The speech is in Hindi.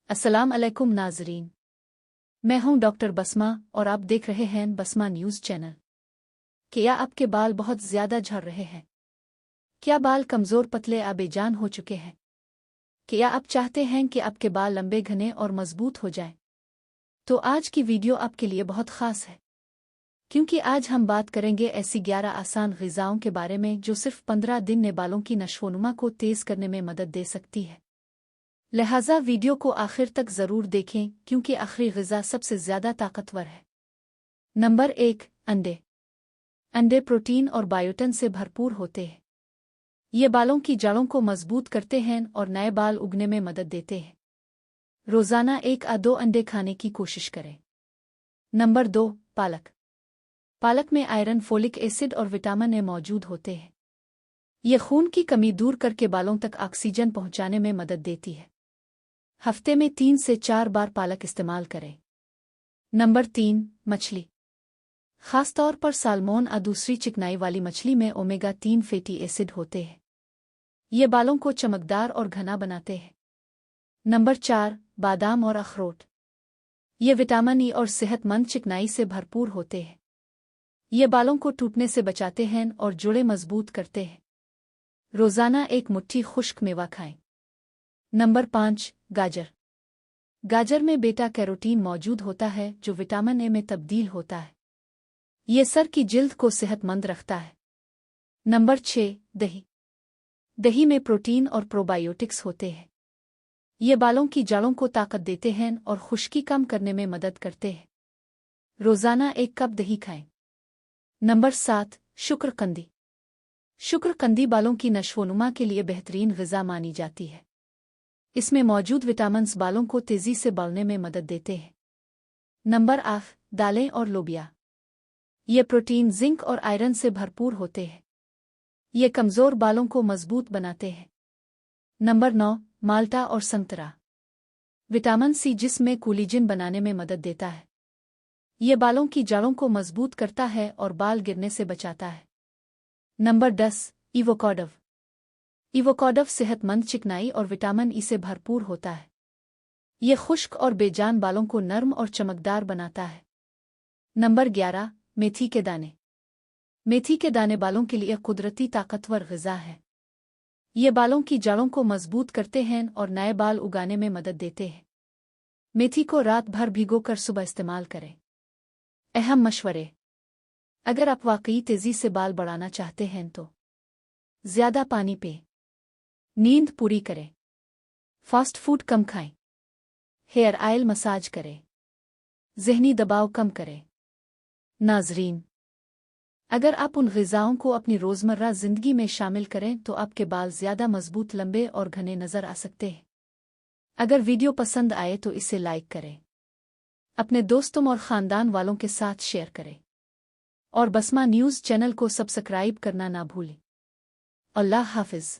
अस्सलाम अलैकुम नाजरीन। मैं हूं डॉक्टर बसमा और आप देख रहे हैं बसमा न्यूज़ चैनल। क्या आपके बाल बहुत ज़्यादा झड़ रहे हैं? क्या बाल कमज़ोर पतले बेजान हो चुके हैं? क्या आप चाहते हैं कि आपके बाल लंबे घने और मजबूत हो जाएं? तो आज की वीडियो आपके लिए बहुत ख़ास है, क्योंकि आज हम बात करेंगे ऐसी 11 आसान ग़िज़ाओं के बारे में जो सिर्फ 15 दिन में बालों की नशोनुमा को तेज़ करने में मदद दे सकती है। लिहाजा वीडियो को आखिर तक ज़रूर देखें, क्योंकि आखिरी ग़िज़ा सबसे ज़्यादा ताकतवर है। नंबर 1, अंडे। अंडे प्रोटीन और बायोटिन से भरपूर होते हैं। ये बालों की जड़ों को मजबूत करते हैं और नए बाल उगने में मदद देते हैं। रोज़ाना 1 या 2 अंडे खाने की कोशिश करें। नंबर 2, पालक। पालक में आयरन, फोलिक एसिड और विटामिन ए मौजूद होते हैं। ये खून की कमी दूर करके बालों तक ऑक्सीजन पहुंचाने में मदद देती है। हफ्ते में 3 से 4 बार पालक इस्तेमाल करें। नंबर 3, मछली। खास तौर पर साल्मोन और दूसरी चिकनाई वाली मछली में ओमेगा-3 फैटी एसिड होते हैं। ये बालों को चमकदार और घना बनाते हैं। नंबर 4, बादाम और अखरोट। ये विटामिन ई और सेहतमंद चिकनाई से भरपूर होते हैं। ये बालों को टूटने से बचाते हैं और जुड़े मजबूत करते हैं। रोज़ाना 1 मुट्ठी खुश्क मेवा खाएं। नंबर 5, गाजर। गाजर में बीटा कैरोटीन मौजूद होता है जो विटामिन ए में तब्दील होता है। ये सर की जिल्द को सेहतमंद रखता है। नंबर 6, दही। दही में प्रोटीन और प्रोबायोटिक्स होते हैं। ये बालों की जड़ों को ताकत देते हैं और खुश्की कम करने में मदद करते हैं। रोज़ाना 1 कप दही खाएं। नंबर 7, शुक्रकंदी। शुक्रकंदी बालों की नशोनुमा के लिए बेहतरीन ग़िज़ा मानी जाती है। इसमें मौजूद विटामिन्स बालों को तेज़ी से बढ़ने में मदद देते हैं। नंबर 8, दालें और लोबिया। ये प्रोटीन, जिंक और आयरन से भरपूर होते हैं। ये कमज़ोर बालों को मजबूत बनाते हैं। नंबर 9, माल्टा और संतरा। विटामिन सी जिस्म में कोलेजन बनाने में मदद देता है। ये बालों की जड़ों को मजबूत करता है और बाल गिरने से बचाता है। Number 10, avocado. एवोकाडो सेहतमंद चिकनाई और विटामिन ई से भरपूर होता है। ये खुश्क और बेजान बालों को नर्म और चमकदार बनाता है। नंबर 11, मेथी के दाने। मेथी के दाने बालों के लिए कुदरती ताकतवर ग़िज़ा है। ये बालों की जड़ों को मजबूत करते हैं और नए बाल उगाने में मदद देते हैं। मेथी को रात भर भिगोकर सुबह इस्तेमाल करें। अहम मशवरे: अगर आप वाकई तेज़ी से बाल बढ़ाना चाहते हैं तो ज़्यादा पानी पिएं, नींद पूरी करें, फास्ट फूड कम खाएं, हेयर ऑयल मसाज करें, ज़हनी दबाव कम करें। नाज़रीन, अगर आप उन ग़िज़ाओं को अपनी रोज़मर्रा ज़िंदगी में शामिल करें तो आपके बाल ज़्यादा मजबूत, लंबे और घने नज़र आ सकते हैं। अगर वीडियो पसंद आए तो इसे लाइक करें, अपने दोस्तों और ख़ानदान वालों के साथ शेयर करें और बसमा न्यूज़ चैनल को सब्सक्राइब करना ना भूलें। अल्लाह हाफ़िज़।